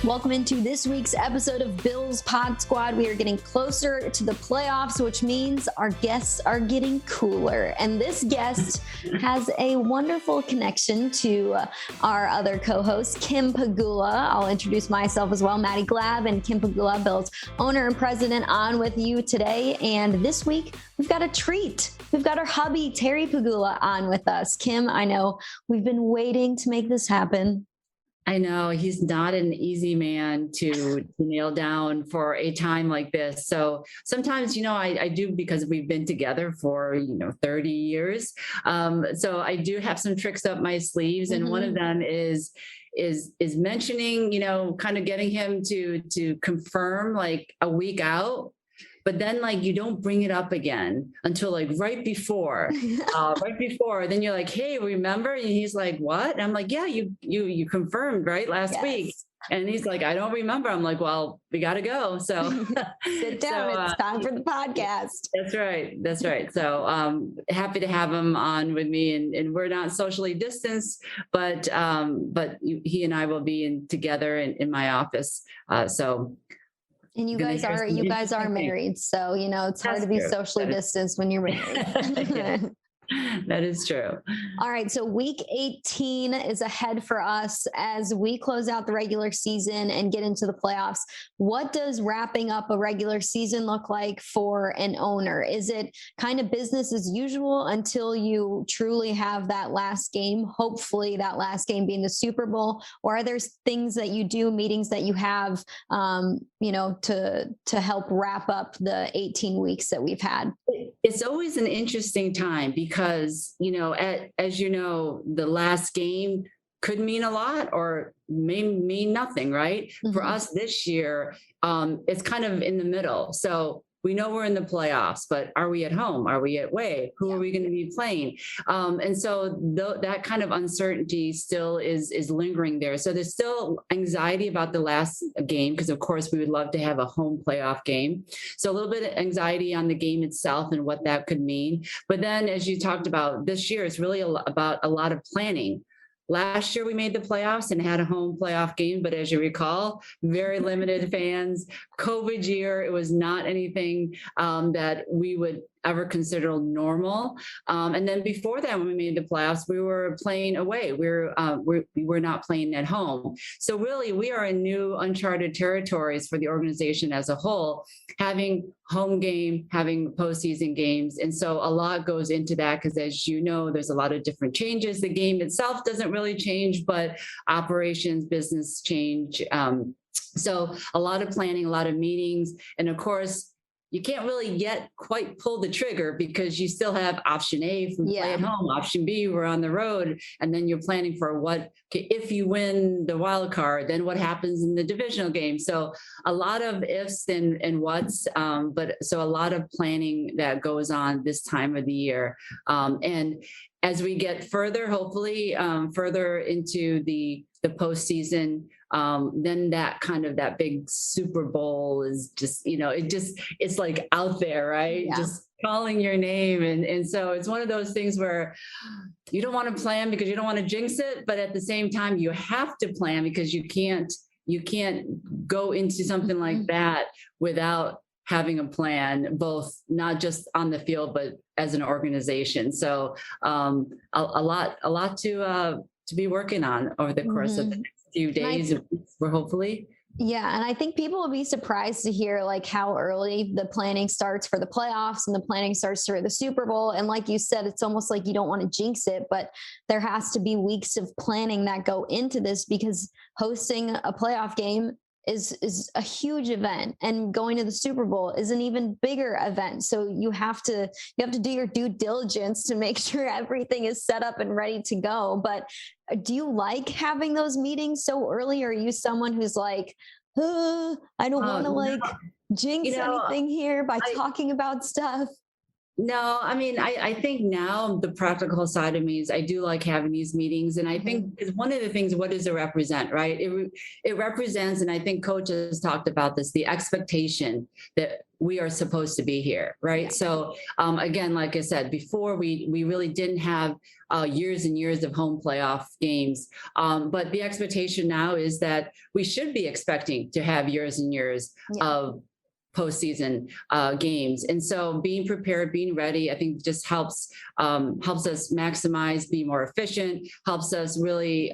Welcome into this week's episode of Bill's Pod Squad. We are getting closer to the playoffs, which means our guests are getting cooler. And this guest has a wonderful connection to our other co-host, Kim Pegula. I'll introduce myself as well, Maddy Glab, and Kim Pegula, Bill's owner and president, on with you today. And this week, we've got a treat. We've got our hubby, Terry Pegula, on with us. Kim, I know we've been waiting to make this happen. I know he's not an easy man to nail down for a time like this. So sometimes, I do, because we've been together for, 30 years. So I do have some tricks up my sleeves. And one of them is mentioning, kind of getting him to confirm like a week out. But then you don't bring it up again until right before, then you're like, hey, remember? And he's like, what? And I'm like, yeah, you confirmed, right? Last week. And he's like, I don't remember. I'm like, well, we got to go. So sit down. It's time for the podcast. That's right. So happy to have him on with me, and we're not socially distanced, but he and I will be together in my office. And you guys are married. So, it's hard to be socially distanced when you're married. That is true. All right. So week 18 is ahead for us as we close out the regular season and get into the playoffs. What does wrapping up a regular season look like for an owner? Is it kind of business as usual until you truly have that last game, hopefully that last game being the Super Bowl? Or are there things that you do, meetings that you have, to help wrap up the 18 weeks that we've had? It's always an interesting time because, as you know, the last game could mean a lot or may mean nothing, right? Mm-hmm. For us this year, it's kind of in the middle. So we know we're in the playoffs, but are we at home? Are we away? Who are we going to be playing? And so that kind of uncertainty still is lingering there. So there's still anxiety about the last game, because of course we would love to have a home playoff game. So a little bit of anxiety on the game itself and what that could mean. But then, as you talked about, this year, it's really about a lot of planning. Last year, we made the playoffs and had a home playoff game, but as you recall, very limited fans. COVID year, it was not anything that we would ever consider normal. And then before that, when we made the playoffs, we were playing away. We were not playing at home. So really, we are in new uncharted territories for the organization as a whole, having home game, having postseason games. And so a lot goes into that because, as you know, there's a lot of different changes. The game itself doesn't really change, but operations, business change. So a lot of planning, a lot of meetings. And of course, you can't really yet quite pull the trigger because you still have option A if we play at home, option B, we're on the road. And then you're planning for if you win the wild card, then what happens in the divisional game? So a lot of ifs and whats, but so a lot of planning that goes on this time of the year. And as we get further, hopefully further into the postseason, then that big Super Bowl is just, it's like out there, right? Yeah. Just calling your name. And so it's one of those things where you don't want to plan because you don't want to jinx it. But at the same time, you have to plan because you can't go into something like that without having a plan, both not just on the field, but as an organization. So a lot to be working on over the course of the next few days, we're hopefully. Yeah. And I think people will be surprised to hear how early the planning starts for the playoffs and the planning starts for the Super Bowl. And like you said, it's almost like you don't want to jinx it, but there has to be weeks of planning that go into this because hosting a playoff game is a huge event, and going to the Super Bowl is an even bigger event. So you have to do your due diligence to make sure everything is set up and ready to go. But do you like having those meetings so early? Or are you someone who's like, I don't want to jinx anything here by talking about stuff? No, I mean, I think now the practical side of me is I do like having these meetings. And I think is one of the things, what does it represent, right? It represents, and I think coach has talked about this, the expectation that we are supposed to be here, right? Yeah. So again, like I said, before we really didn't have years and years of home playoff games. But the expectation now is that we should be expecting to have years and years of postseason games. And so being prepared, being ready, I think just helps us maximize, be more efficient, helps us really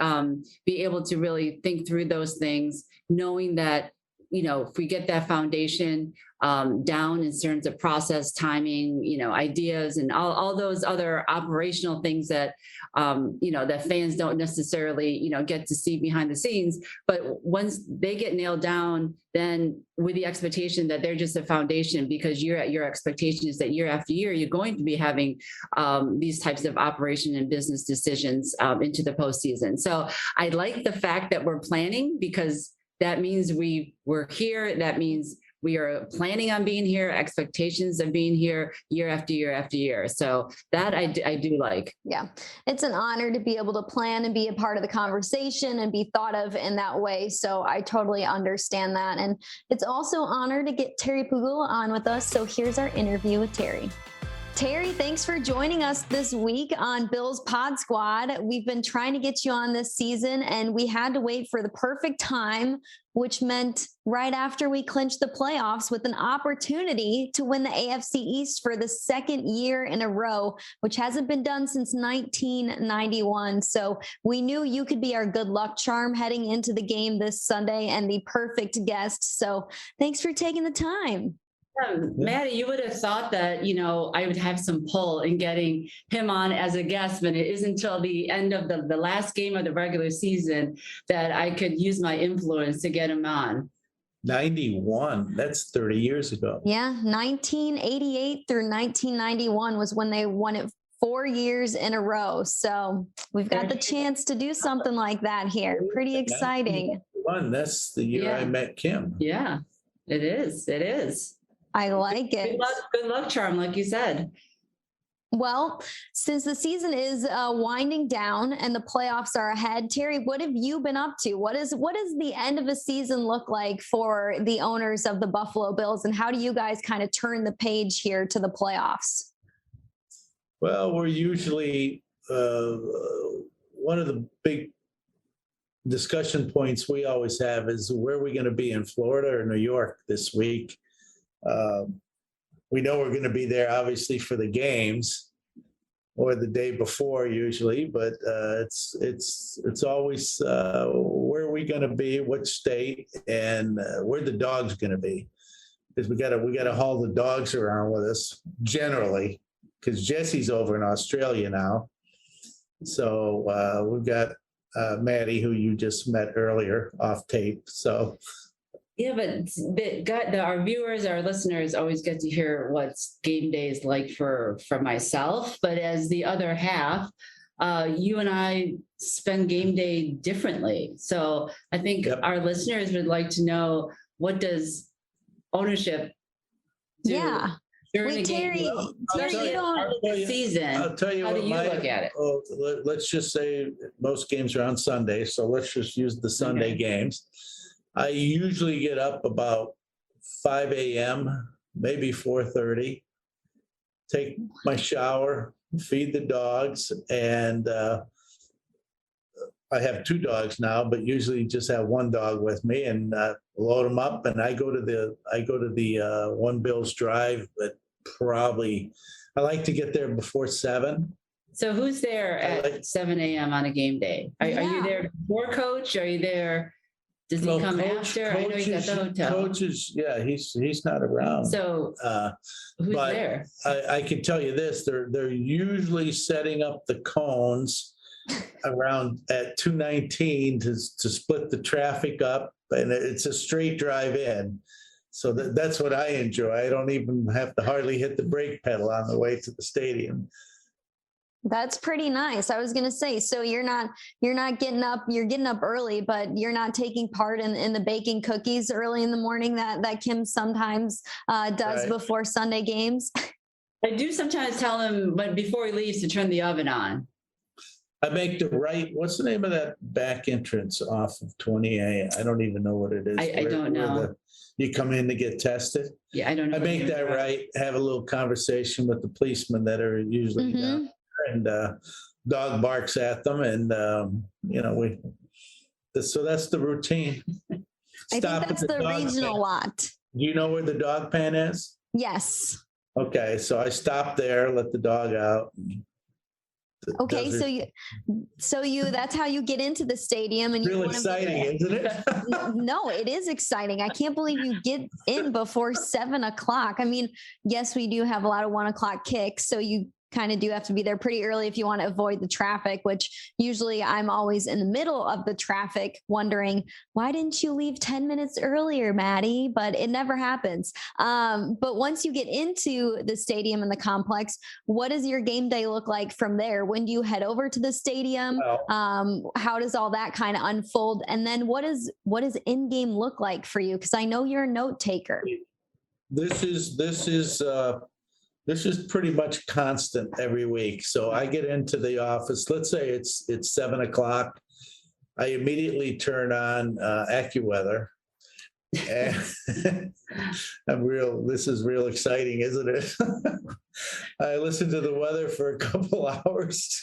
be able to really think through those things, knowing that, if we get that foundation down in terms of process, timing, ideas, and all those other operational things that, that fans don't necessarily, get to see behind the scenes. But once they get nailed down, then with the expectation that they're just a foundation, because your expectation is that year after year, you're going to be having these types of operation and business decisions into the postseason. So I like the fact that we're planning, because that means we're here. That means we are planning on being here, expectations of being here year after year after year. So that I do like. Yeah, it's an honor to be able to plan and be a part of the conversation and be thought of in that way. So I totally understand that. And it's also an honor to get Terry Pegula on with us. So here's our interview with Terry. Terry, thanks for joining us this week on Bill's Pod Squad. We've been trying to get you on this season, and we had to wait for the perfect time, which meant right after we clinched the playoffs with an opportunity to win the AFC East for the second year in a row, which hasn't been done since 1991. So we knew you could be our good luck charm heading into the game this Sunday and the perfect guest. So thanks for taking the time. Maddy, you would have thought that, I would have some pull in getting him on as a guest, but it isn't until the end of the last game of the regular season that I could use my influence to get him on. 91, that's 30 years ago. Yeah, 1988 through 1991 was when they won it 4 years in a row. So we've got the chance to do something like that here. Pretty exciting. That's the year I met Kim. Yeah, it is. It is. I like it. Good luck charm, like you said. Well, since the season is winding down and the playoffs are ahead, Terry, what have you been up to? What does the end of a season look like for the owners of the Buffalo Bills, and how do you guys kind of turn the page here to the playoffs? Well, we're usually one of the big discussion points we always have is where are we going to be, in Florida or New York this week? We know we're going to be there, obviously, for the games or the day before usually, but it's always where are we going to be, what state, and where the dog's going to be, because we got to haul the dogs around with us generally, because Jesse's over in Australia now. So we've got Maddy, who you just met earlier off tape. So. Yeah, but our viewers, our listeners always get to hear what game day is like for myself. But as the other half, you and I spend game day differently. So I think our listeners would like to know, what does ownership do? Yeah. Wait, Terry, season. I'll tell you, how do you look at it? Let's just say most games are on Sunday, so let's just use the Sunday games. I usually get up about 5 a.m., maybe 4:30, take my shower, feed the dogs, and I have 2 dogs now, but usually just have 1 dog with me, and load them up. And I go to the One Bills Drive, but probably I like to get there before 7. So who's there at 7 a.m. on a game day? Are you there before coach? Are you there? Does he come after? I know he's at the hotel. Coaches, yeah, he's not around. So who's there? I can tell you this: they're usually setting up the cones around at 219 to split the traffic up, and it's a straight drive in. So that's what I enjoy. I don't even have to hardly hit the brake pedal on the way to the stadium. That's pretty nice. I was going to say, so you're not getting up, you're getting up early, but you're not taking part in the baking cookies early in the morning that Kim sometimes does before Sunday games. I do sometimes tell him, but before he leaves, to turn the oven on. I make the right, what's the name of that back entrance off of 20A? I don't even know what it is. I don't know. You come in to get tested. Yeah, I don't know. I make that right, have a little conversation with the policemen that are usually down there, and dog barks at them, and so that's the routine. I think that's the regional lot. Do you know where the dog pen is? Yes. Okay, so I stop there, let the dog out. Okay, so you that's how you get into the stadium, and real exciting, isn't it? No, it is exciting. I can't believe you get in before 7 o'clock. I mean, yes, we do have a lot of 1 o'clock kicks, so you kind of do have to be there pretty early if you want to avoid the traffic, which usually I'm always in the middle of the traffic wondering, why didn't you leave 10 minutes earlier, Maddy? But it never happens. But once you get into the stadium and the complex, what does your game day look like from there? When do you head over to the stadium? How does all that kind of unfold? And then what does in-game look like for you? Because I know you're a note taker. This is pretty much constant every week. So I get into the office, let's say it's 7 o'clock. I immediately turn on AccuWeather. And this is real exciting, isn't it? I listen to the weather for a couple hours.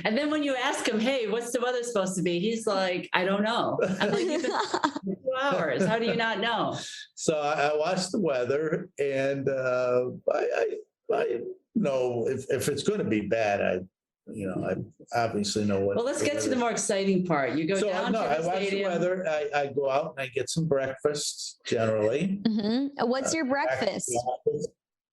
And then when you ask him, hey, what's the weather supposed to be? He's like, I don't know. I'm like, you've been 2 hours. How do you not know? So I watch the weather, and I know if it's going to be bad, I obviously know what. Well, let's get to the more exciting part. You go down to the I watch stadium. the weather. I go out and I get some breakfast generally. What's your breakfast?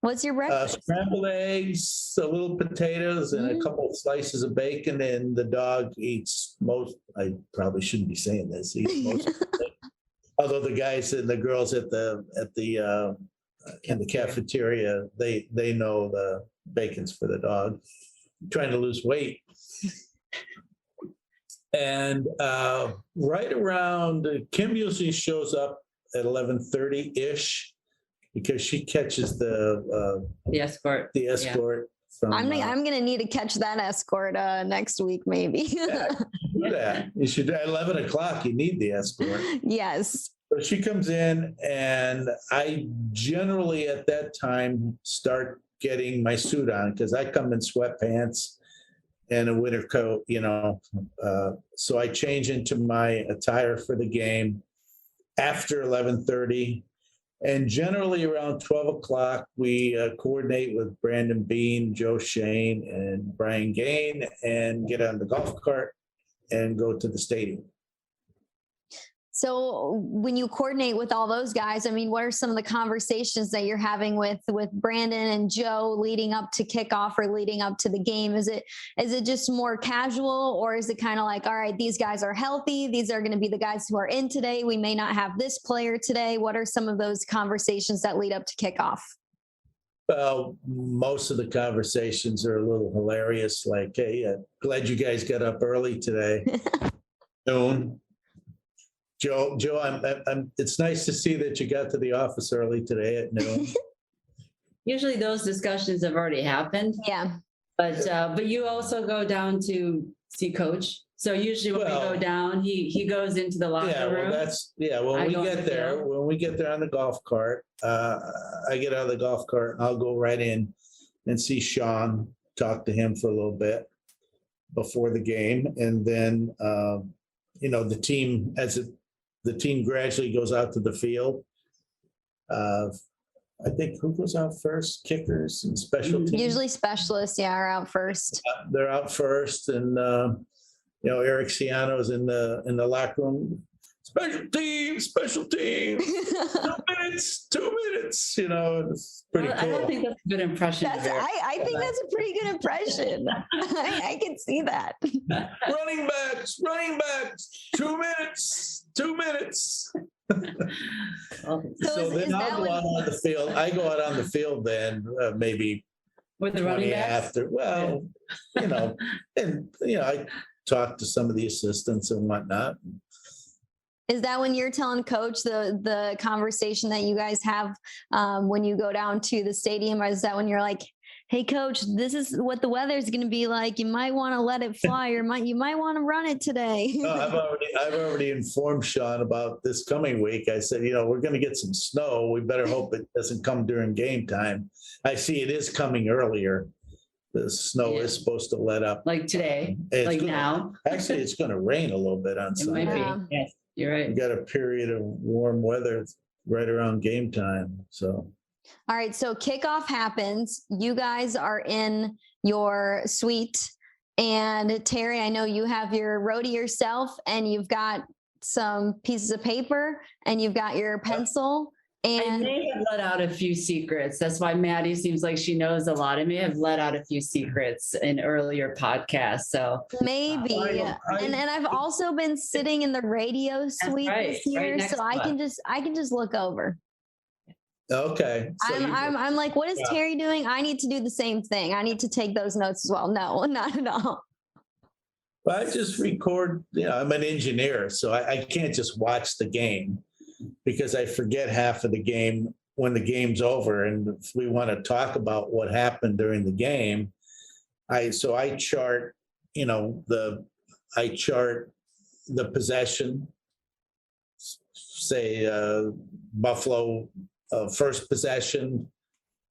What's your breakfast? Scrambled eggs, a little potatoes, and a couple of slices of bacon. And the dog eats most. I probably shouldn't be saying this. Eats most. Although the guys and the girls in the cafeteria, they know the bacon's for the dog. I'm trying to lose weight. And right around, Kim usually shows up at 11:30-ish. Because she catches the escort. The escort. Yeah. I'm going to need to catch that escort next week, maybe. Yeah, do that. You should. At 11 o'clock, you need the escort. Yes. So she comes in, and I generally at that time start getting my suit on because I come in sweatpants and a winter coat. So I change into my attire for the game after 11:30. And generally around 12 o'clock, we coordinate with Brandon Beane, Joe Shane, and Brian Gain and get on the golf cart and go to the stadium. So when you coordinate with all those guys, I mean, what are some of the conversations that you're having with Brandon and Joe leading up to kickoff or leading up to the game? Is it just more casual, or is it kind of like, all right, these guys are healthy. These are going to be the guys who are in today. We may not have this player today. What are some of those conversations that lead up to kickoff? Well, most of the conversations are a little hilarious. Like, hey, glad you guys got up early today. Noon. Joe, it's nice to see that you got to the office early today at noon. Usually those discussions have already happened. Yeah. But you also go down to see Coach. So usually when we go down, he goes into the locker room. When we get there on the golf cart, I get out of the golf cart and I'll go right in and see Sean, talk to him for a little bit before the game. And then, the team gradually goes out to the field. I think who goes out first? Kickers and special teams. Usually specialists, are out first. They're out first, and Eric Ciano's in the locker room. Special teams. 2 minutes. It's pretty cool. I don't think that's a good impression. I think that's a pretty good impression. I can see that. Running backs. 2 minutes. 2 minutes. So then I'll go out on the field. I go out on the field then maybe with the running backs after. Well, I talk to some of the assistants and whatnot. Is that when you're telling coach the conversation that you guys have when you go down to the stadium? Or is that when you're like, hey coach, this is what the weather's going to be like. You might want to let it fly, or you might want to run it today. No, I've already informed Sean about this coming week. I said, we're going to get some snow. We better hope it doesn't come during game time. I see it is coming earlier. The snow is supposed to let up. Like today, now. Actually, it's going to rain a little bit on Sunday. It might be. Yes, you're right. We got a period of warm weather right around game time. So. All right. So kickoff happens. You guys are in your suite. And Terry, I know you have your roadie yourself, and you've got some pieces of paper, and you've got your pencil. And I may have let out a few secrets. That's why Maddy seems like she knows a lot. I may have let out a few secrets in earlier podcasts. So maybe. And I've also been sitting in the radio suite this year, so I can just look over. Okay. So I'm like, what is Terry doing? I need to do the same thing. I need to take those notes as well. No, not at all. Well, I just record, I'm an engineer, so I can't just watch the game, because I forget half of the game when the game's over. And if we want to talk about what happened during the game, I chart, the possession, say Buffalo first possession,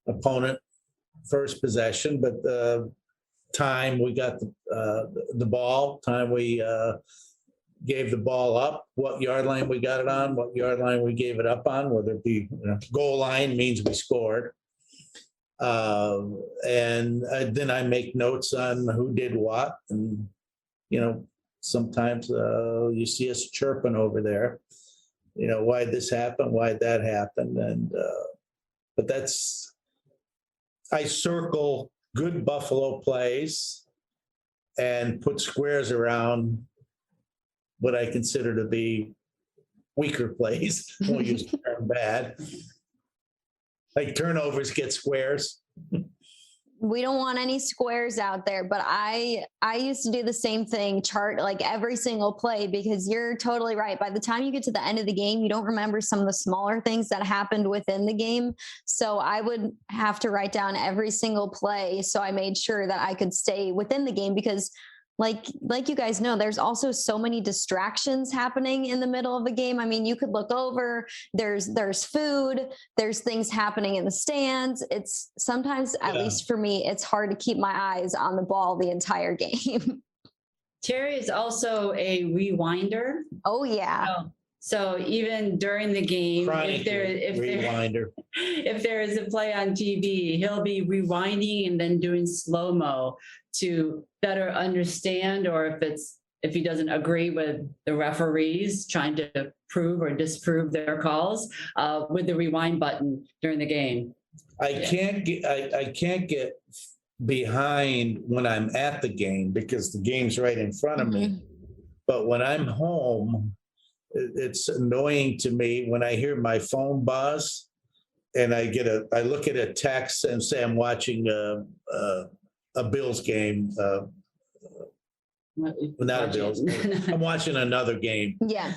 opponent first possession, but the time we got the ball, time we gave the ball up, what yard line we got it on, what yard line we gave it up on, whether it be goal line means we scored. And then I make notes on who did what. And, sometimes you see us chirping over there, why this happened, why that happened. And, but I circle good Buffalo plays and put squares around what I consider to be weaker plays. I won't use the term bad. Like turnovers get squares. We don't want any squares out there, but I used to do the same thing, chart like every single play, because you're totally right. By the time you get to the end of the game, you don't remember some of the smaller things that happened within the game. So I would have to write down every single play. So I made sure that I could stay within the game, because like you guys know, there's also so many distractions happening in the middle of a game. I mean, you could look over, there's food, there's things happening in the stands. It's sometimes, at least for me, it's hard to keep my eyes on the ball the entire game. Terry is also a rewinder. Oh yeah. So even during the game, if there is a play on TV, he'll be rewinding and then doing slow-mo to better understand, or if he doesn't agree with the referees trying to prove or disprove their calls, with the rewind button during the game. I can't get behind when I'm at the game, because the game's right in front of me. But when I'm home, it's annoying to me when I hear my phone buzz and I look at a text and say I'm watching a Bills game. Not a Bills game. I'm watching another game. Yeah.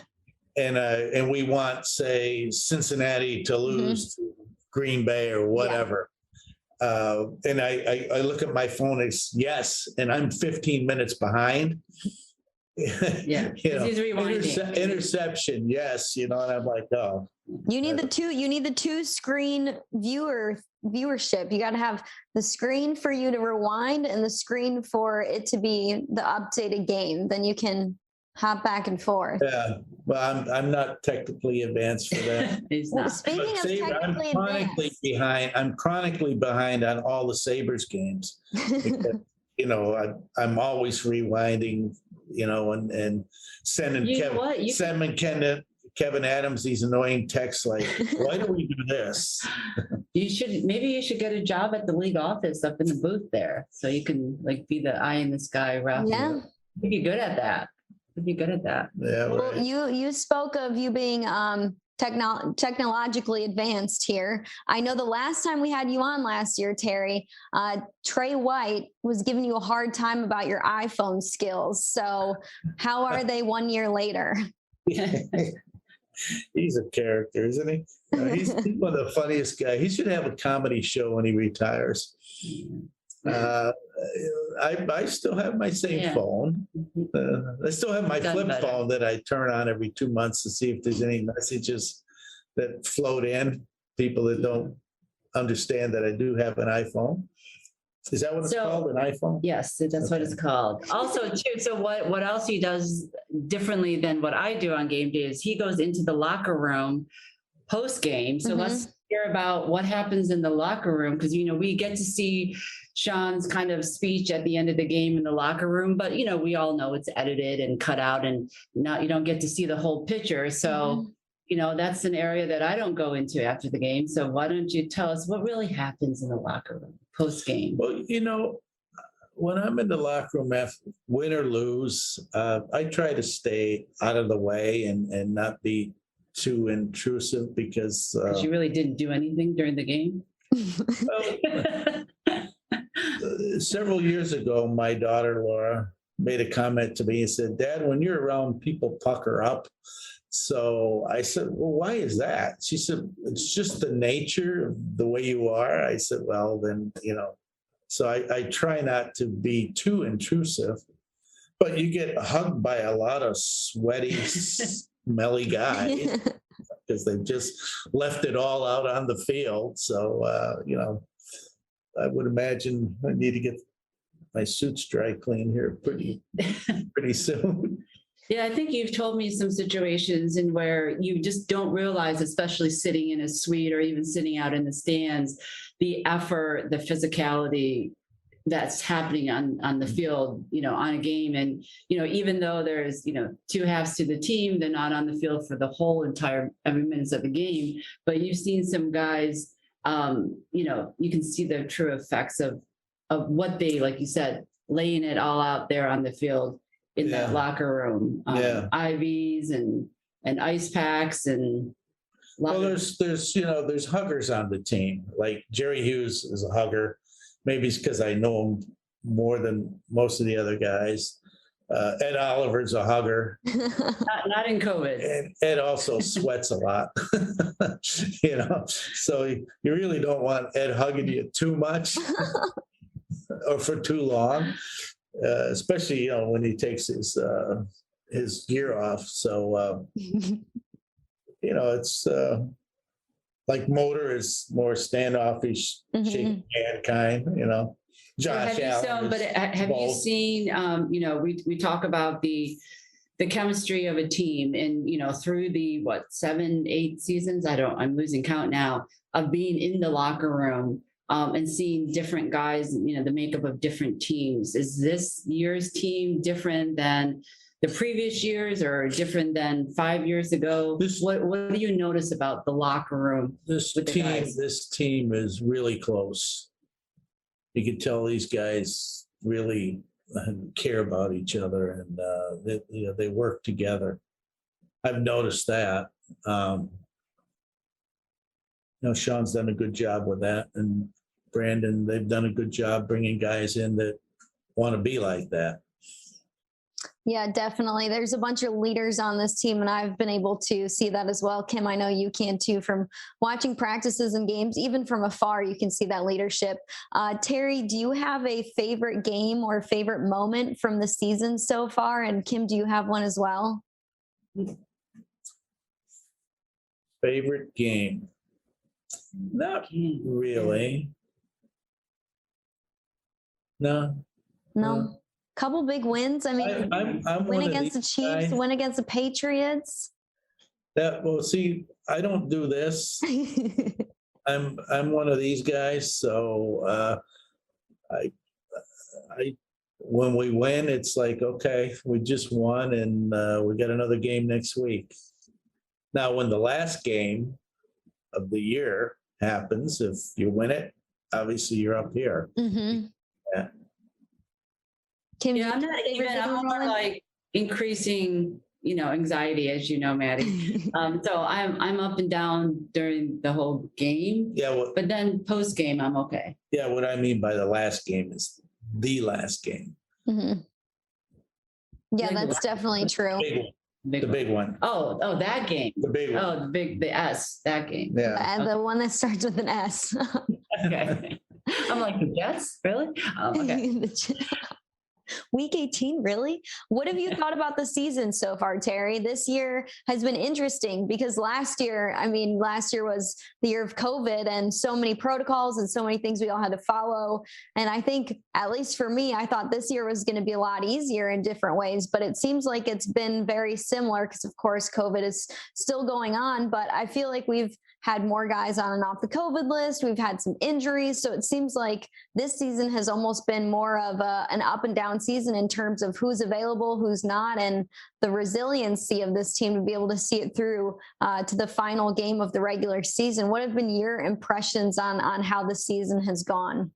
And we want, say, Cincinnati to lose to Green Bay or whatever. Yeah. And I look at my phone, it's yes, and I'm 15 minutes behind. Yeah, he's rewinding. Interception, yes, and I'm like, oh. You need the two screen viewership. You got to have the screen for you to rewind and the screen for it to be the updated game. Then you can hop back and forth. Yeah, well, I'm not technically advanced for that. He's not. Speaking of technically advanced, I'm chronically behind on all the Sabres games. Because, I'm always rewinding. And sending Kevin Adams these annoying texts like, why do we do this? Maybe you should get a job at the league office up in the booth there, so you can be the eye in the sky. Yeah, you'd be good at that. Yeah. Well, right. you spoke of you being technologically advanced here. I know the last time we had you on last year, Terry, Trey White was giving you a hard time about your iPhone skills. So how are they 1 year later? He's a character, isn't he? He's one of the funniest guys. He should have a comedy show when he retires. I still have my same phone. I still have my flip phone that I turn on every 2 months to see if there's any messages that float in. People that don't understand that I do have an iPhone. Is that what it's called, an iPhone? Yes, that's what it's called. Also, too, so what else he does differently than what I do on game days, he goes into the locker room post game. So let's hear about what happens in the locker room, because, we get to see Sean's kind of speech at the end of the game in the locker room, but, we all know it's edited and cut out and not, you don't get to see the whole picture. So, that's an area that I don't go into after the game. So why don't you tell us what really happens in the locker room post game? Well, when I'm in the locker room, after win or lose, I try to stay out of the way and not be too intrusive because you really didn't do anything during the game. Several years ago, my daughter Laura made a comment to me and said, "Dad, when you're around, people pucker up." So I said, "Well, why is that?" She said, "It's just the nature of the way you are." I said, "Well, then, so I try not to be too intrusive, but you get hugged by a lot of sweaty, smelly guys because they've just left it all out on the field. So, I would imagine I need to get my suits dry clean here pretty soon. Yeah, I think you've told me some situations in where you just don't realize, especially sitting in a suite or even sitting out in the stands, the effort, the physicality that's happening on the field, on a game. And, even though there's, two halves to the team, they're not on the field for the whole entire every minutes of the game. But you've seen some guys, you can see the true effects of what they, like you said, laying it all out there on the field. In that locker room, IVs and ice packs and. Well, there's huggers on the team. Like Jerry Hughes is a hugger. Maybe it's because I know him more than most of the other guys. Ed Oliver's a hugger. Not in COVID. And Ed also sweats a lot. So you really don't want Ed hugging you too much or for too long. Especially when he takes his gear off. So it's like Motor is more standoffish, shaking hand kind. Josh Allen. Have you seen? We talk about the chemistry of a team, and through the 7, 8 seasons. I'm losing count now of being in the locker room. And seeing different guys, the makeup of different teams. Is this year's team different than the previous years or different than 5 years ago? What do you notice about the locker room? This team is really close. You can tell these guys really care about each other and they work together. I've noticed that. Sean's done a good job with that, and Brandon, they've done a good job bringing guys in that want to be like that. Yeah, definitely. There's a bunch of leaders on this team, and I've been able to see that as well. Kim, I know you can too, from watching practices and games. Even from afar, you can see that leadership. Terry, do you have a favorite game or favorite moment from the season so far? And Kim, do you have one as well? Favorite game? Not really. No. Couple big wins. I mean, I'm win against the Chiefs, win against the Patriots. See, I don't do this. I'm one of these guys. So I when we win, it's like, okay, we just won, and we got another game next week. Now, when the last game of the year happens, if you win it, obviously you're up here. Yeah. I'm more like increasing, anxiety, as you know, Maddy. So I'm up and down during the whole game. Yeah. But then post game, I'm okay. Yeah. What I mean by the last game is the last game. Yeah, that's definitely true. Big The one. big one. Oh, that game. The big one. Oh, the S, that game. Yeah. And the one that starts with an S. Okay. I'm like, the Jets? Really? Okay. Week 18, really? What have you thought about the season so far, Terry? This year has been interesting because last year was the year of COVID and so many protocols and so many things we all had to follow. And I think, at least for me, I thought this year was going to be a lot easier in different ways, but it seems like it's been very similar because, of course, COVID is still going on. But I feel like we've had more guys on and off the COVID list. We've had some injuries. So it seems like this season has almost been more of an up and down season in terms of who's available, who's not, and the resiliency of this team to be able to see it through to the final game of the regular season. What have been your impressions on how the season has gone?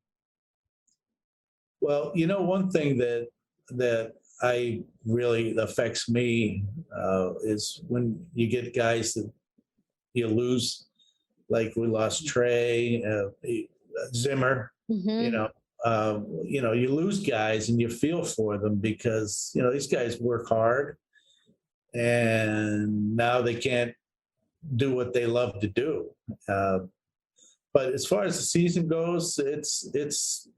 Well, one thing that I really affects me is when you get guys that you lose, like we lost Trey, Zimmer. Mm-hmm. You lose guys and you feel for them because these guys work hard, and now they can't do what they love to do. But as far as the season goes, it's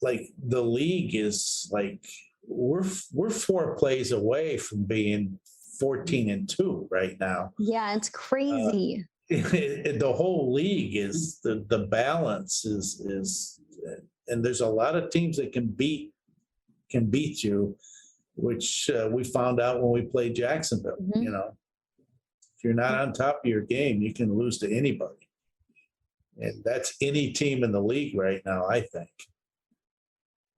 like the league is like we're 4 plays away from being 14-2 right now. Yeah, it's crazy. The whole league is the balance is, and there's a lot of teams that can beat you, which we found out when we played Jacksonville. Mm-hmm. If you're not on top of your game, you can lose to anybody, and that's any team in the league right now, I think.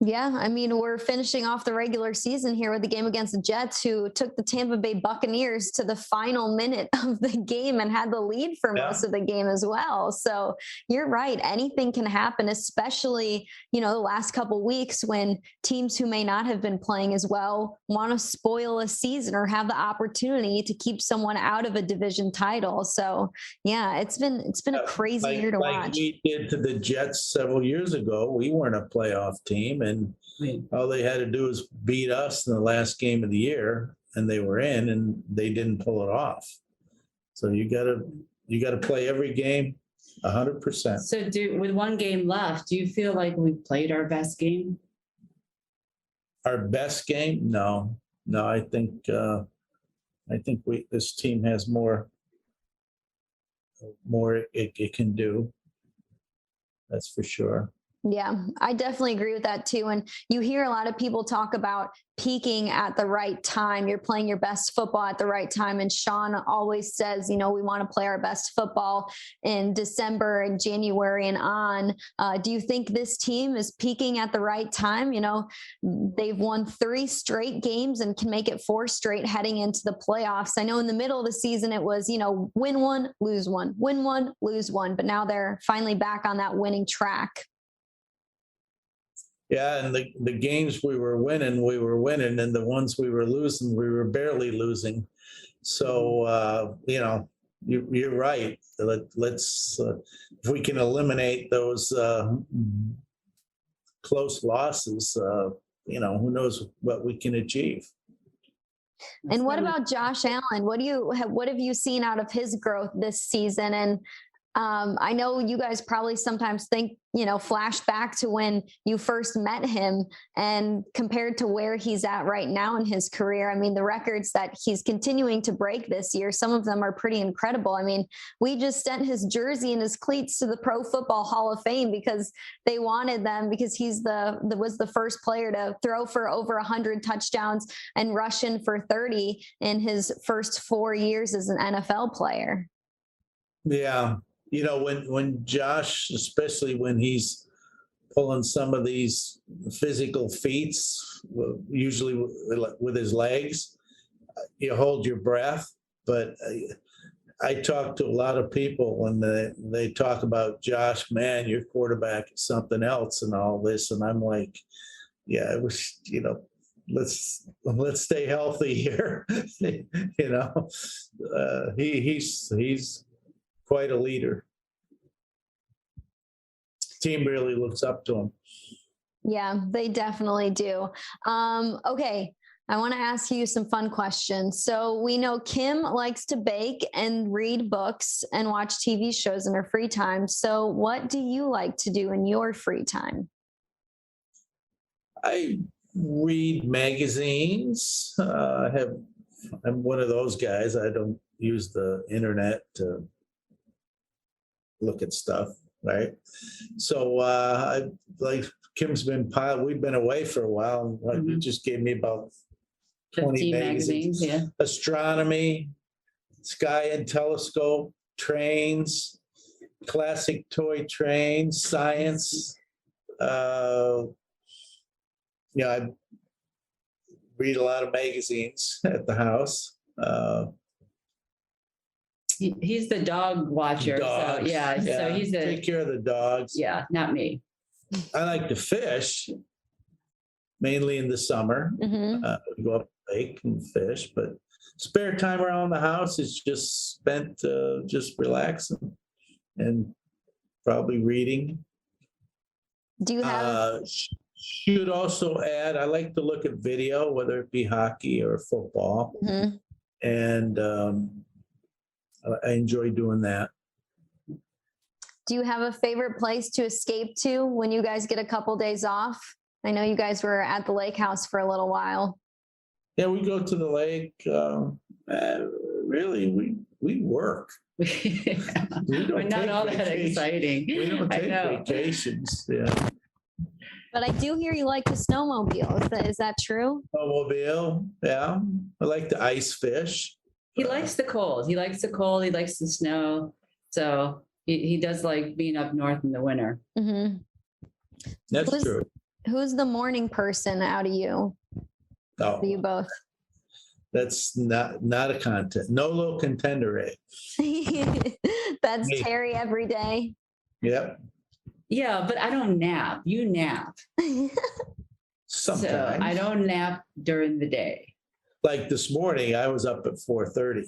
Yeah, I mean, we're finishing off the regular season here with the game against the Jets, who took the Tampa Bay Buccaneers to the final minute of the game and had the lead for most of the game as well. So you're right. Anything can happen, especially, the last couple of weeks when teams who may not have been playing as well want to spoil a season or have the opportunity to keep someone out of a division title. So yeah, it's been a crazy year to watch. Like we did to the Jets several years ago. We weren't a playoff team. And all they had to do was beat us in the last game of the year, and they were in, and they didn't pull it off. So you gotta play every game 100%. So with one game left, do you feel like we played our best game? Our best game? No. I think this team has more it can do. That's for sure. Yeah, I definitely agree with that too. And you hear a lot of people talk about peaking at the right time. You're playing your best football at the right time. And Sean always says, we want to play our best football in December and January and on. Do you think this team is peaking at the right time? They've won 3 straight games and can make it 4 straight heading into the playoffs. I know in the middle of the season, it was, win 1, lose 1, win 1, lose 1. But now they're finally back on that winning track. Yeah, and the games we were winning, and the ones we were losing, we were barely losing. So, you're right. Let's if we can eliminate those close losses, who knows what we can achieve. And what about Josh Allen? What have you seen out of his growth this season? And I know you guys probably sometimes think, flash back to when you first met him and compared to where he's at right now in his career. I mean, the records that he's continuing to break this year, some of them are pretty incredible. I mean, we just sent his jersey and his cleats to the Pro Football Hall of Fame because they wanted them, because he's was the first player to throw for over 100 touchdowns and rush in for 30 in his first 4 years as an NFL player. Yeah. When Josh, especially when he's pulling some of these physical feats, usually with his legs, you hold your breath. But I talk to a lot of people when they talk about Josh, man, your quarterback is something else and all this. And I'm like, yeah, it was, let's stay healthy here. He's quite a leader. Team really looks up to him. Yeah, they definitely do. Okay. I want to ask you some fun questions. So we know Kim likes to bake and read books and watch TV shows in her free time. So what do you like to do in your free time? I read magazines. I'm one of those guys. I don't use the internet to look at stuff, right? So I like Kim's we've been away for a while. You just gave me about 20 magazines. Yeah. Astronomy, sky and telescope, trains, classic toy trains, science. I read a lot of magazines at the house. He's the dog watcher. Dogs. So yeah. So he's take care of the dogs. Yeah, not me. I like to fish, mainly in the summer. We go up the lake and fish, but spare time around the house is just spent just relaxing and probably reading. Do you have? Should also add, I like to look at video, whether it be hockey or football, and I enjoy doing that. Do you have a favorite place to escape to when you guys get a couple days off? I know you guys were at the lake house for a little while. Yeah, we go to the lake. Really, we work. We're not all that exciting. We don't take vacations. Yeah. But I do hear you like to snowmobile. Is that true? Snowmobile, yeah. I like to ice fish. He likes the cold. He likes the cold. He likes the snow. So he does like being up north in the winter. That's true. Who's the morning person out of you? Oh, For you both. That's not a contest. No little contender, eh? That's Me. Terry every day. Yep. Yeah, but I don't nap. You nap. Sometimes. So I don't nap during the day. Like this morning, I was up at 4:30.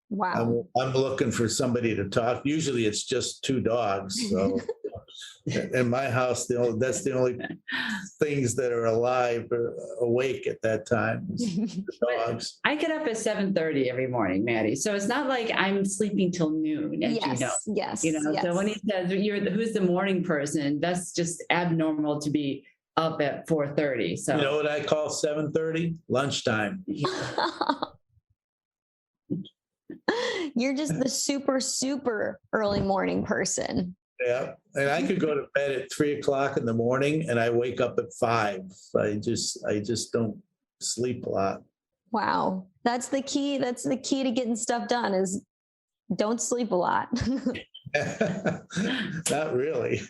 Wow. I'm looking for somebody to talk. Usually it's just two dogs. So in my house, that's the only things that are alive or awake at that time. The dogs. I get up at 7:30 every morning, Maddy. So it's not like I'm sleeping till noon, as you know. Yes. So when he says who's the morning person, that's just abnormal to be up at 4:30. So You know what I call 7:30? Lunchtime. You're just the super early morning person. Yeah. And I could go to bed at 3:00 in the morning and I wake up at 5. I just don't sleep a lot. Wow. That's the key. That's the key to getting stuff done is don't sleep a lot. Not really.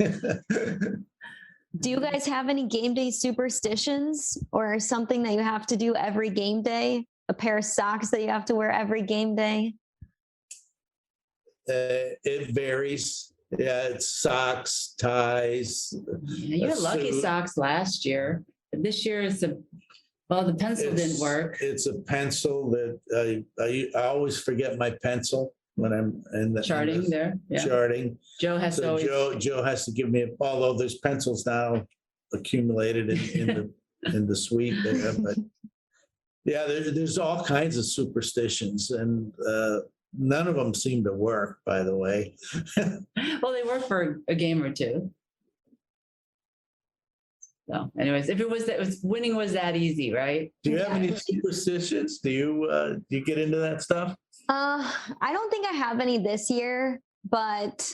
Do you guys have any game day superstitions or something that you have to do every game day? A pair of socks that you have to wear every game day? It varies. Yeah, it's socks, ties. you had lucky socks last year. But this year it's the pencil didn't work. It's a pencil that I always forget my pencil when I'm in the charting there. Yeah. Charting. Joe has to always. Joe has to give me although there's pencils now accumulated in the suite there, but yeah, there's all kinds of superstitions and none of them seem to work, by the way. Well, they work for a game or two. So anyways, if it was winning was that easy, right? Do you have any superstitions? Do you get into that stuff? I don't think I have any this year, but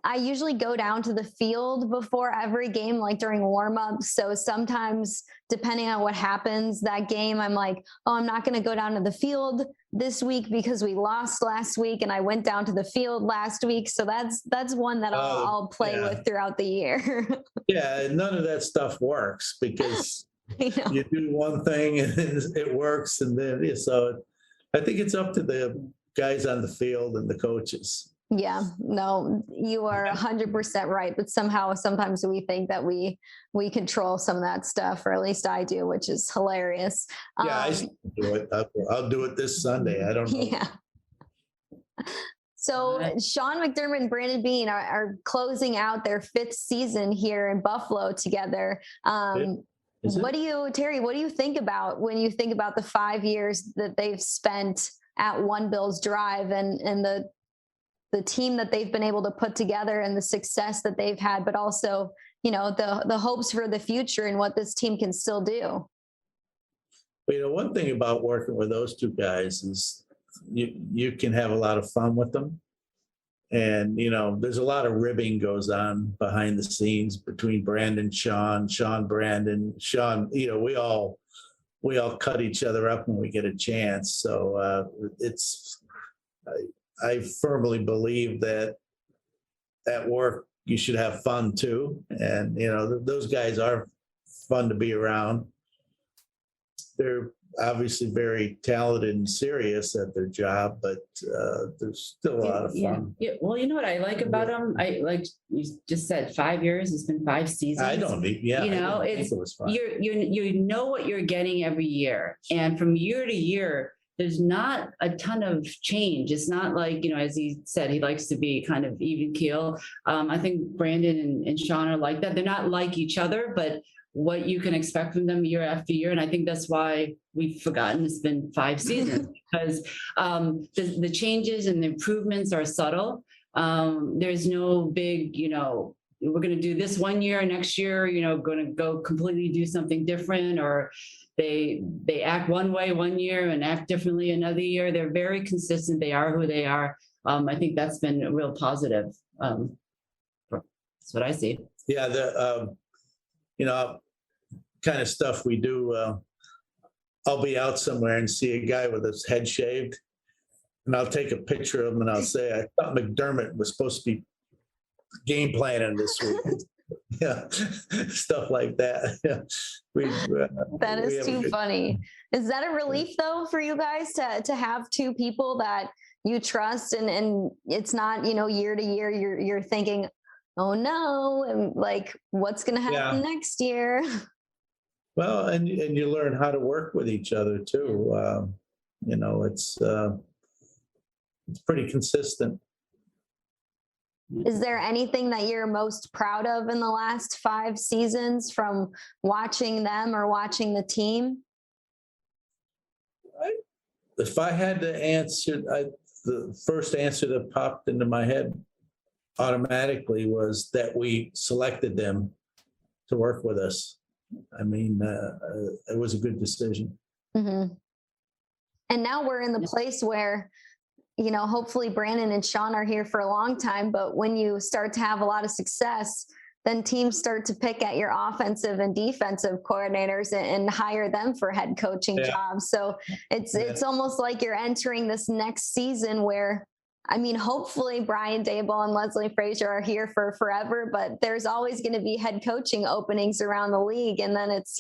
I usually go down to the field before every game, like during warm-ups. So sometimes, depending on what happens that game, I'm like, oh, I'm not going to go down to the field this week because we lost last week and I went down to the field last week. So that's one that I'll play with throughout the year. Yeah, none of that stuff works because you do one thing and it works. And then, so I think it's up to the guys on the field and the coaches. Yeah, no, you are 100% right. But sometimes we think that we control some of that stuff, or at least I do, which is hilarious. Yeah, I still do it. I'll do it this Sunday. I don't know. Yeah. So Sean McDermott and Brandon Beane are closing out their 5th season here in Buffalo together. Is it? Terry, what do you think about when you think about the 5 years that they've spent at One Bills Drive and the team that they've been able to put together and the success that they've had, but also, the hopes for the future and what this team can still do? Well, one thing about working with those two guys is you can have a lot of fun with them. And, there's a lot of ribbing goes on behind the scenes between Brandon, Sean, Brandon, Sean, we all cut each other up when we get a chance. So I firmly believe that at work, you should have fun too. And, those guys are fun to be around. They're obviously very talented and serious at their job, but there's still a lot of fun. Yeah. Well, you know what I like about them? I like you just said 5 years. It's been 5 seasons. I don't need, yeah. It's you know what you're getting every year, and from year to year, there's not a ton of change. It's not like, as he said, he likes to be kind of even keel. I think Brandon and Sean are like that. They're not like each other, but what you can expect from them year after year. And I think that's why we've forgotten it's been 5 seasons because the changes and the improvements are subtle. There's no big, we're going to do this one year, next year, going to go completely do something different, or they act one way one year and act differently another year. They're very consistent. They are who they are. I think that's been a real positive. That's what I see. Yeah, kind of stuff we do. I'll be out somewhere and see a guy with his head shaved, and I'll take a picture of him and I'll say, I thought McDermott was supposed to be game planning this week. Yeah, stuff like that. Yeah. That is too funny. Is that a relief though for you guys to have two people that you trust and it's not, year to year you're thinking, oh no, and like what's going to happen next year? Well, and you learn how to work with each other too. It's pretty consistent. Is there anything that you're most proud of in the last 5 seasons from watching them or watching the team? If I had to answer, the first answer that popped into my head automatically was that we selected them to work with us. I mean, it was a good decision. Mm-hmm. And now we're in the place where, hopefully Brandon and Sean are here for a long time, but when you start to have a lot of success, then teams start to pick at your offensive and defensive coordinators and hire them for head coaching jobs. So it's almost like you're entering this next season where, hopefully Brian Daboll and Leslie Frazier are here for forever, but there's always going to be head coaching openings around the league. And then it's,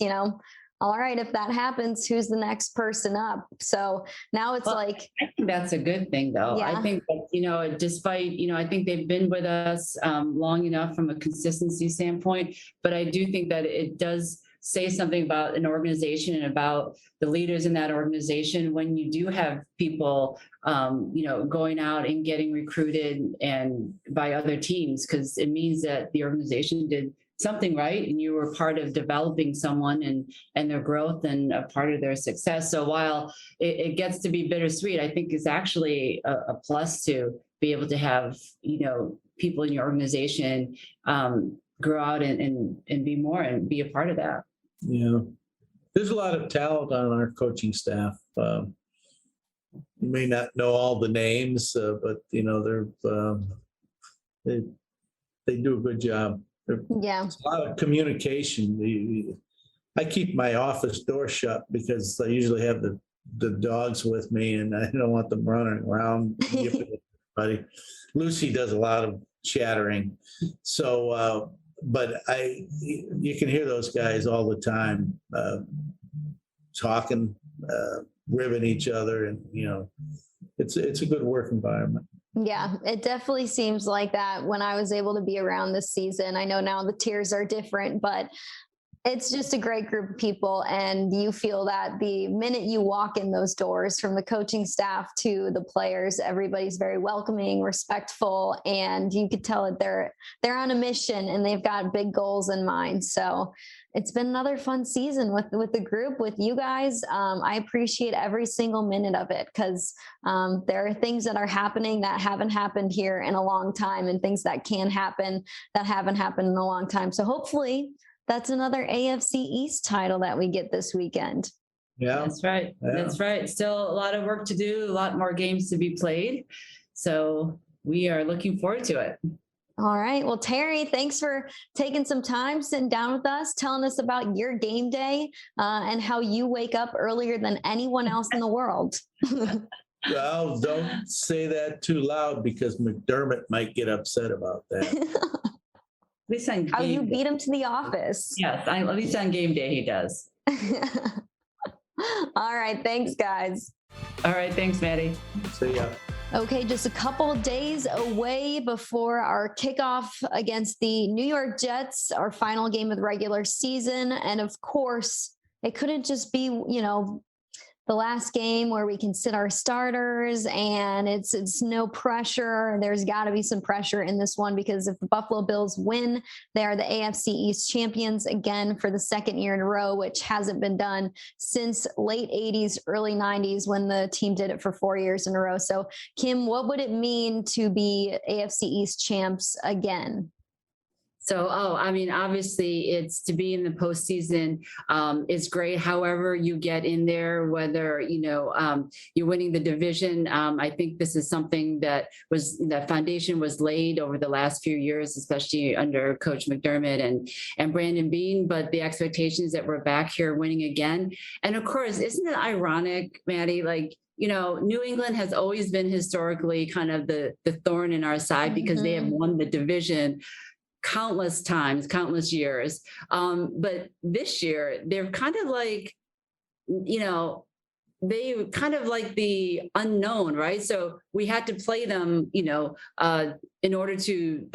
all right, if that happens, who's the next person up? So now it's I think that's a good thing though. Yeah. I think that, despite, I think they've been with us long enough from a consistency standpoint, but I do think that it does say something about an organization and about the leaders in that organization when you do have people, going out and getting recruited and by other teams, because it means that the organization did something right and you were part of developing someone and their growth and a part of their success. So while it gets to be bittersweet, I think it's actually a plus to be able to have, people in your organization grow out and be more and be a part of that. Yeah. There's a lot of talent on our coaching staff. You may not know all the names, but they do a good job. There's a lot of communication. I keep my office door shut because I usually have the dogs with me and I don't want them running around. Everybody. Lucy does a lot of chattering. So, but you can hear those guys all the time talking, ribbing each other, and it's a good work environment. Yeah, it definitely seems like that when I was able to be around this season. I know now the tiers are different, but It's just a great group of people, and you feel that the minute you walk in those doors, from the coaching staff to the players, everybody's very welcoming, respectful, and you could tell that they're on a mission and they've got big goals in mind. So it's been another fun season with the group, with you guys. I appreciate every single minute of it, because there are things that are happening that haven't happened here in a long time, and things that can happen that haven't happened in a long time. So hopefully that's another AFC East title that we get this weekend. Yeah, that's right. Yeah. That's right. Still a lot of work to do, a lot more games to be played. So we are looking forward to it. All right. Well, Terry, thanks for taking some time, sitting down with us, telling us about your game day and how you wake up earlier than anyone else in the world. Well, don't say that too loud, because McDermott might get upset about that. At least on How you game day. beat him to the office. Yes, at least on game day he does. All right. Thanks, guys. All right. Thanks, Maddy. See ya. Okay, just a couple days away before our kickoff against the New York Jets, our final game of the regular season. And of course, it couldn't just be, the last game where we can sit our starters and it's no pressure. There's got to be some pressure in this one, because if the Buffalo Bills win, they are the AFC East champions again for the second year in a row, which hasn't been done since late 80s, early 90s, when the team did it for 4 years in a row. So, Kim, what would it mean to be AFC East champs again? So, obviously it's to be in the postseason is great. However you get in there, whether, you're winning the division. I think this is something that foundation was laid over the last few years, especially under Coach McDermott and Brandon Beane. But the expectation is that we're back here winning again. And of course, isn't it ironic, Maddy, New England has always been historically kind of the thorn in our side, because they have won the division countless times, countless years. But this year, they're kind of like, they kind of like the unknown, right? So we had to play them, in order to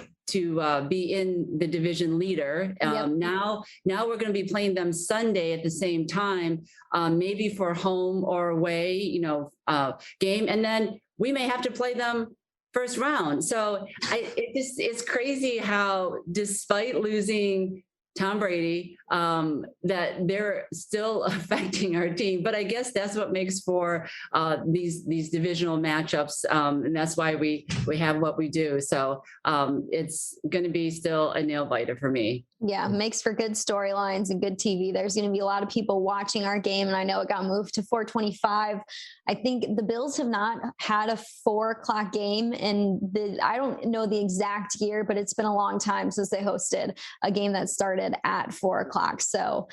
be in the division leader. Yep. Now we're going to be playing them Sunday at the same time, maybe for home or away, game. And then we may have to play them first round. So it's crazy how, despite losing Tom Brady, that they're still affecting our team. But I guess that's what makes for these divisional matchups, and that's why we have what we do. So it's going to be still a nail biter for me. Yeah, makes for good storylines and good TV. There's going to be a lot of people watching our game, and I know it got moved to 4:25. I think the Bills have not had a 4:00 game, and I don't know the exact year, but it's been a long time since they hosted a game that started at 4:00. So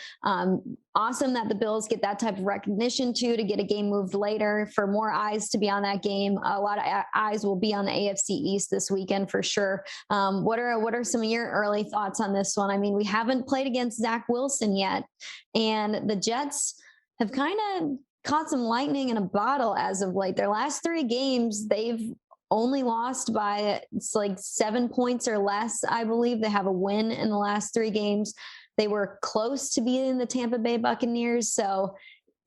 awesome that the Bills get that type of recognition too, to get a game moved later, for more eyes to be on that game. A lot of eyes will be on the AFC East this weekend for sure. What are some of your early thoughts on this one? I mean, we haven't played against Zach Wilson yet, and the Jets have kind of caught some lightning in a bottle as of late. Their last 3 games, they've only lost by 7 points or less. I believe they have a win in the last 3 games. They were close to beating the Tampa Bay Buccaneers. So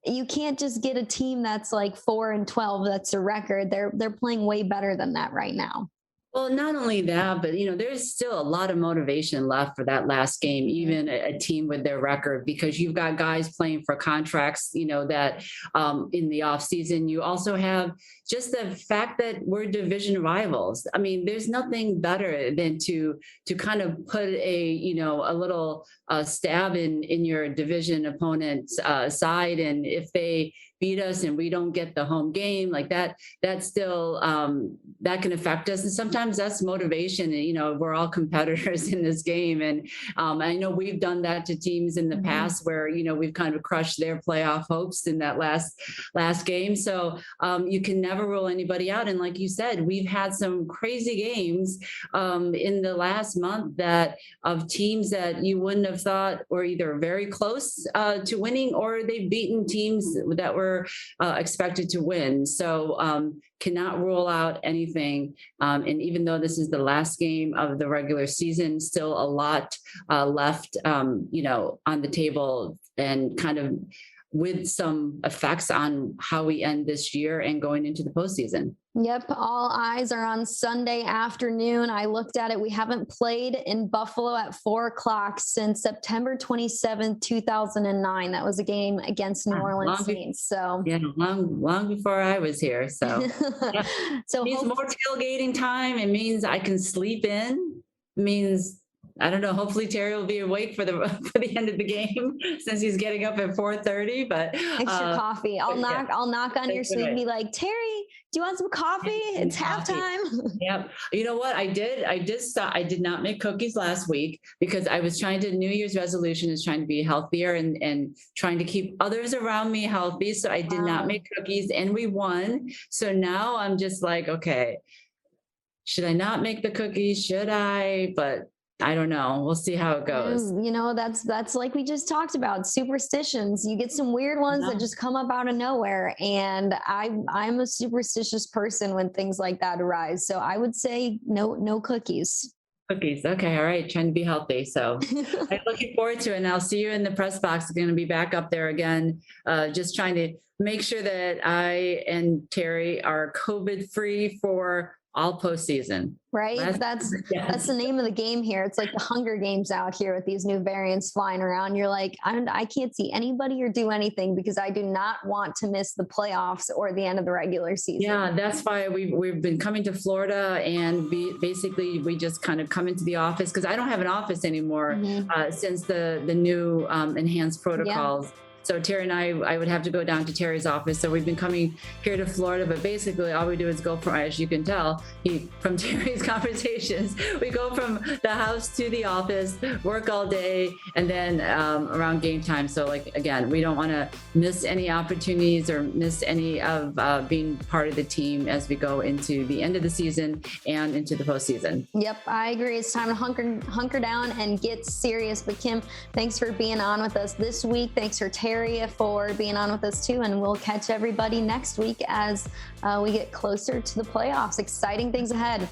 you can't just get a team that's 4-12. That's a record. They're playing way better than that right now. Well, not only that, but, there's still a lot of motivation left for that last game, even a team with their record, because you've got guys playing for contracts, that in the off season. You also have just the fact that we're division rivals. I mean, there's nothing better than to kind of put a little stab in your division opponent's side. And if they beat us and we don't get the home game like that, that's still that can affect us. And sometimes that's motivation. And, we're all competitors in this game. And I know we've done that to teams in the past where, we've kind of crushed their playoff hopes in that last game. So you can never rule anybody out. And like you said, we've had some crazy games in the last month of teams that you wouldn't have thought were either very close to winning, or they've beaten teams that were we're expected to win. So cannot rule out anything. And even though this is the last game of the regular season, still a lot left, on the table, and kind of with some effects on how we end this year and going into the postseason. Yep. All eyes are on Sunday afternoon. I looked at it. We haven't played in Buffalo at 4:00 since September 27th, 2009. That was a game against New Orleans Saints. So yeah, long before I was here. So, yeah. So it means more tailgating time. It means I can sleep in. It means, I don't know. Hopefully Terry will be awake for the end of the game since he's getting up at 4:30. But extra coffee. I'll knock on your sleeve and be like, Terry, do you want some coffee? It's halftime. Yep. You know what? I did not make cookies last week because I was trying to, New Year's resolution is trying to be healthier and trying to keep others around me healthy. So I did not make cookies, and we won. So now I'm just like, okay, should I not make the cookies? Should I? But I don't know. We'll see how it goes. That's like we just talked about, superstitions. You get some weird ones that just come up out of nowhere. And I'm a superstitious person when things like that arise. So I would say no cookies. Cookies. Okay. All right. Trying to be healthy. So I'm looking forward to it. And I'll see you in the press box. I'm going to be back up there again. Just trying to make sure that I and Terry are COVID free for all postseason. Right. That's the name of the game here. It's like the Hunger Games out here with these new variants flying around. You're like, I can't see anybody or do anything because I do not want to miss the playoffs or the end of the regular season. Yeah, that's why we've been coming to Florida, and basically we just kind of come into the office because I don't have an office anymore since the new enhanced protocols. Yeah. So Terry and I would have to go down to Terry's office. So we've been coming here to Florida, but basically all we do is go from, as you can tell, from Terry's conversations, we go from the house to the office, work all day, and then around game time. So again, we don't want to miss any opportunities or miss any of being part of the team as we go into the end of the season and into the postseason. Yep, I agree. It's time to hunker down and get serious. But Kim, thanks for being on with us this week. Thanks for Terry for being on with us too, and we'll catch everybody next week as we get closer to the playoffs. Exciting things ahead.